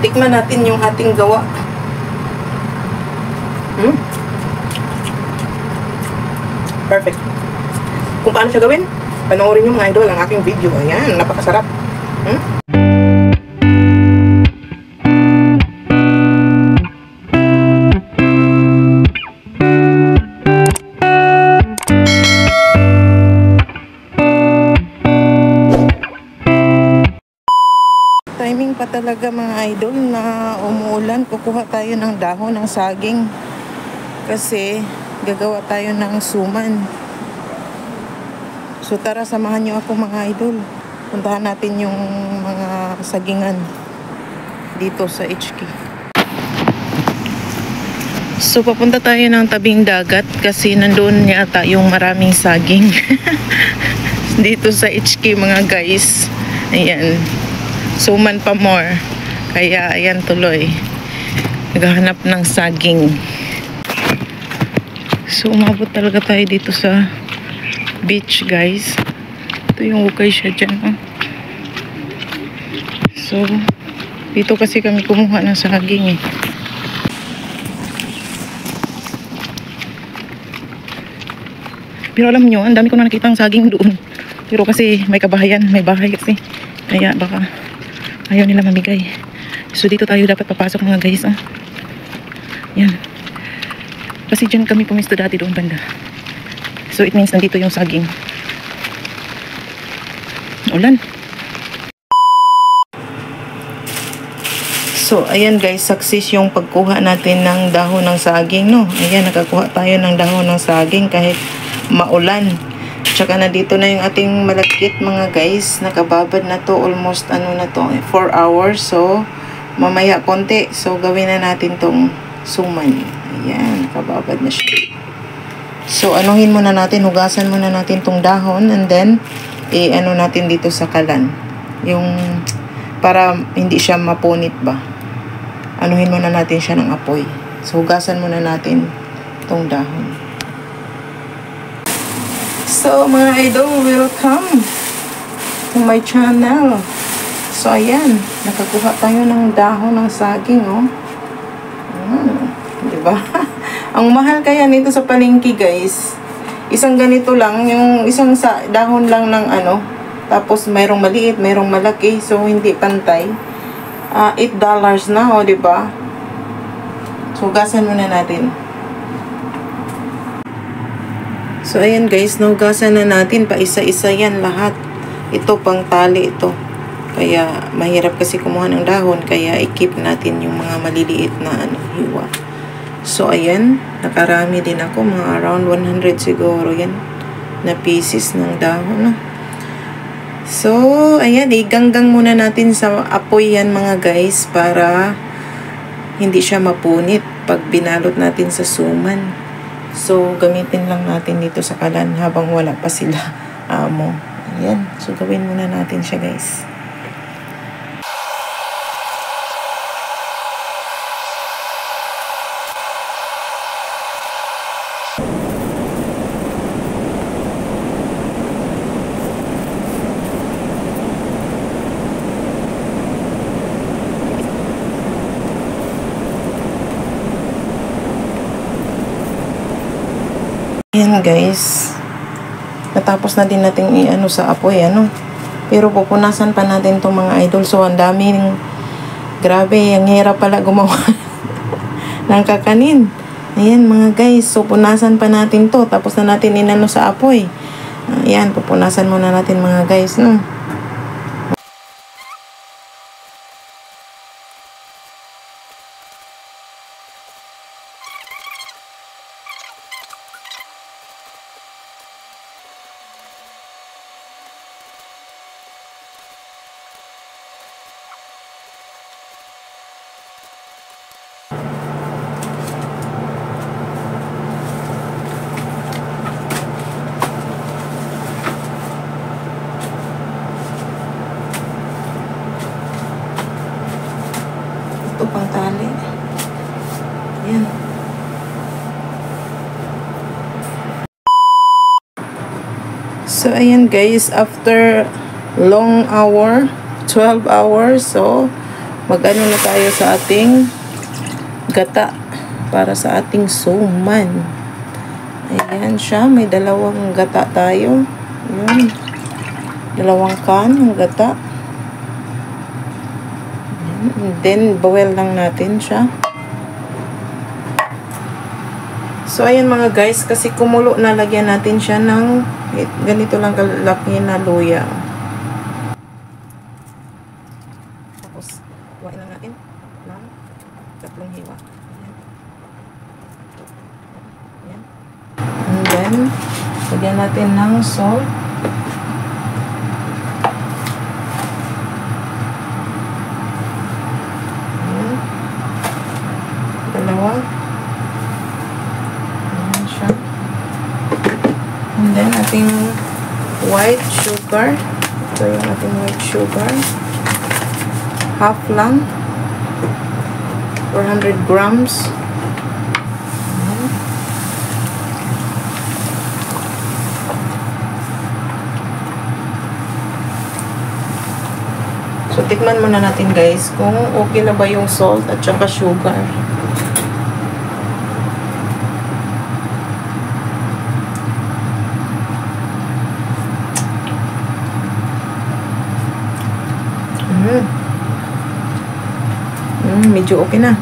tikman natin yung ating gawa. Perfect. Kung paano siya gawin, panoorin nyo mga idol ang aking video. Ayan, napakasarap. Timing pa talaga mga idol na umuulan. Kukuha tayo ng dahon ng saging kasi gagawa tayo ng suman. So tara, samahan nyo ako mga idol. Puntahan natin yung mga sagingan dito sa HK. So papunta tayo ng tabing dagat kasi nandun yata yung maraming saging dito sa HK mga guys. Ayan, suman pa more. Kaya ayan, tuloy naghahanap ng saging. So umabot talaga tayo dito sa beach guys. Ito yung ukay siya dyan. So dito kasi kami kumuha ng saging eh. Pero alam nyo, ang dami ko na nakitang saging doon. Pero kasi may kabahayan, may bahay kasi. Kaya baka ayaw nila mamigay. So dito tayo dapat papasok mga guys. Yan. Kasi dyan kami pumisto dati doon banda. So it means nandito yung saging. Ulan. So ayan guys, success yung pagkuha natin ng dahon ng saging, no. Ayan, nakakuha tayo ng dahon ng saging kahit maulan. Tsaka na dito na yung ating malagkit mga guys. Nakababad na to, almost ano na to, 4 hours. So mamaya konti. So gawin na natin tong suman. Ayan, nakababad na siya. So anuhin muna natin, hugasan muna natin tong dahon and then ano natin dito sa kalan. Yung para hindi siya mapunit ba. Anuhin muna natin siya ng apoy. So hugasan muna natin tong dahon. So mga idol, welcome to my channel. So ayan, nakakuha tayo ng dahon ng saging, oh. Diba? Ang mahal kaya nito sa palengke guys. Isang ganito lang, yung isang dahon lang ng ano, tapos mayroong maliit, mayroong malaki, so hindi pantay. $8 na, oh, diba? So hugasan muna natin. So ayan guys, nahugasan na natin, pa isa-isa yan lahat. Ito pang tali ito. Kaya mahirap kasi kumuha ng dahon, kaya i-keep natin yung mga maliliit na ano, hiwa. So ayan, nakarami din ako, mga around 100 siguro yan na pieces ng dahon, no? So ayan, iganggang muna natin sa apoy yan mga guys para hindi siya mapunit pag binalot natin sa suman. So gamitin lang natin dito sa kalan habang wala pa sila amo. Ayan, so gawin muna natin siya guys. Ayan guys, natapos na din natin i-ano sa apoy, ano. Pero pupunasan pa natin itong mga idol. So ang daming, grabe, ang hirap pala gumawa ng kakanin. Ayan mga guys, so punasan pa natin to. Tapos na natin inano sa apoy. Ayan, pupunasan muna natin mga guys, no. Ito pang tali. Ayan. So, ayan guys, after long hour, 12 hours, so, mag-ano na tayo sa ating gata para sa ating suman. Ayan siya, may dalawang gata tayo. Ayan. Dalawang can ng gata. Ayan. And then boil lang natin siya. So ayan mga guys, kasi kumulo na, lagyan natin siya ng ganito lang kalaki na luya. Tapos kuhain lang natin ng tatlong hiwa. Ayan. And then lagyan natin ng salt. Ayan. Dalawa. Ayan siya. And then ating white sugar. Ito yung ating white sugar. Half lang. 400 grams. So, tikman muna natin guys kung okay na ba yung salt at saka sugar. Medyo okay na.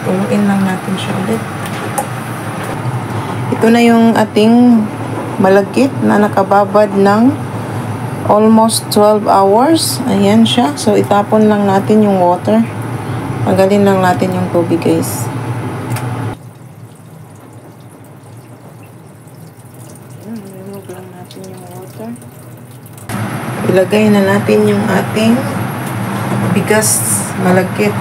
Tuluin lang natin siya ulit. Ito na yung ating malagkit na nakababad ng almost 12 hours. Ayan siya. So, itapon lang natin yung water. Tanggalin lang natin yung tubig, guys. Remove lang natin yung water. Ilagay na natin yung ating bigas malagkit.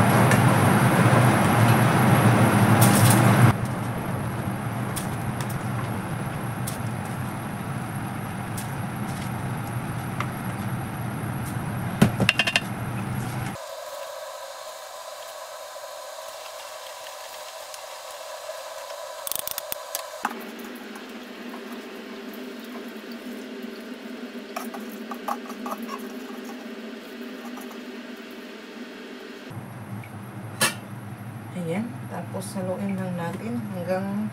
Ayan. Tapos haluin lang natin hanggang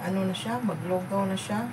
ano na siya, maglugaw na siya.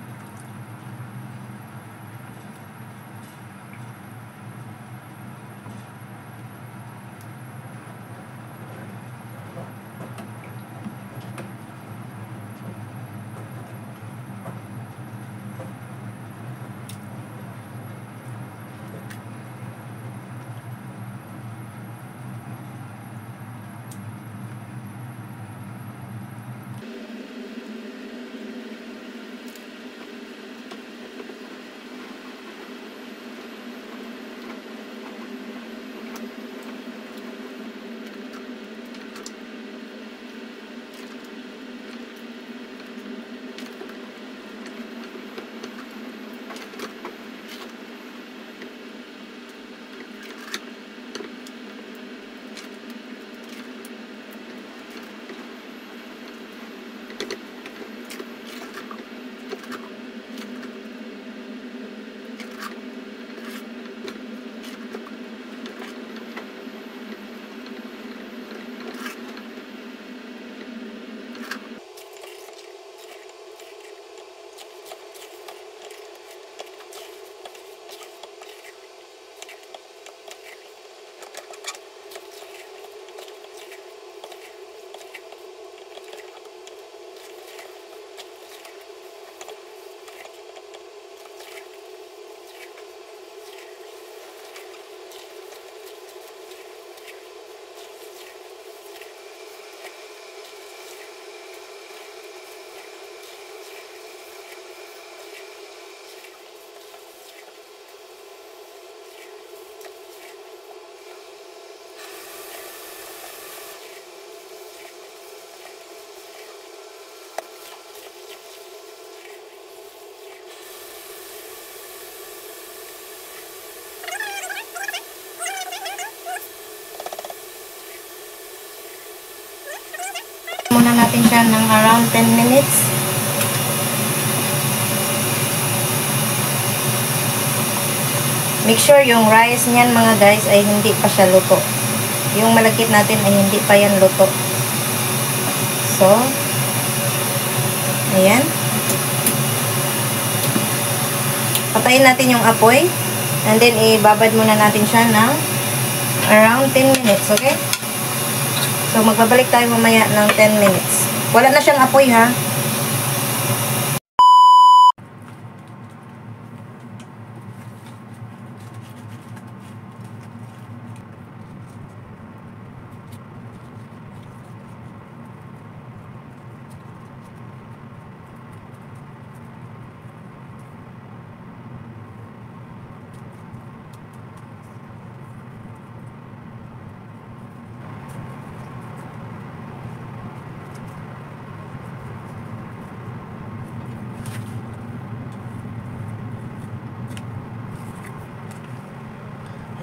Muna natin siya ng around 10 minutes. Make sure yung rice niyan mga guys ay hindi pa siya luto. Yung malagkit natin ay hindi pa yan luto. So, ayan. Patayin natin yung apoy. And then, ibabad muna natin siya ng around 10 minutes, okay? So, magbabalik tayo mamaya ng 10 minutes. Wala na siyang apoy, ha?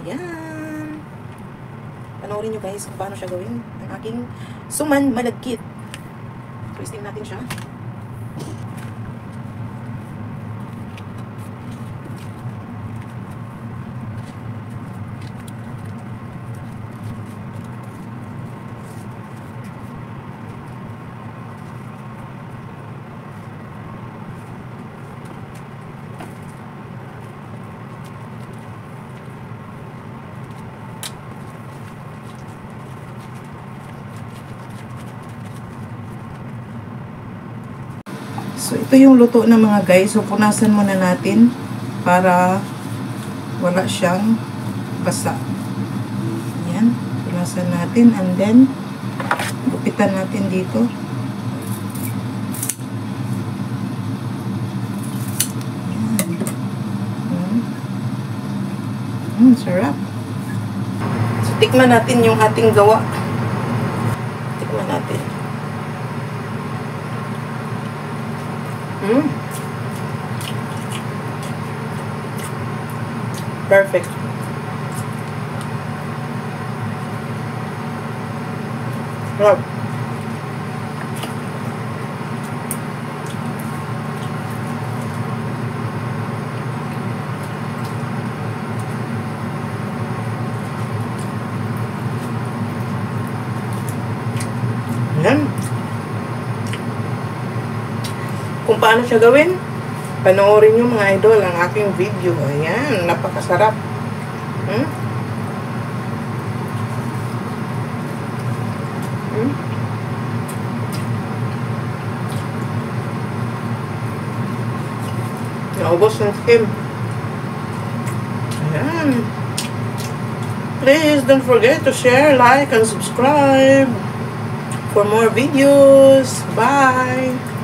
Ayan. Panoorin nyo guys kung paano siya gawin. Ang aking suman malagkit. Twisting natin siya. So, ito yung luto ng mga guys. So, punasan muna natin para wala siyang basa. Ayan. Punasan natin and then gupitan natin dito. Ayan. Sarap. So, tikman natin yung ating gawa. Tikman natin. Perfect. Wow. Ayan. Kung paano siya gawin, panoorin nyo mga idol ang aking video. Ayan, napakasarap. Naubos ng skim. Ayan. Please don't forget to share, like, and subscribe for more videos. Bye!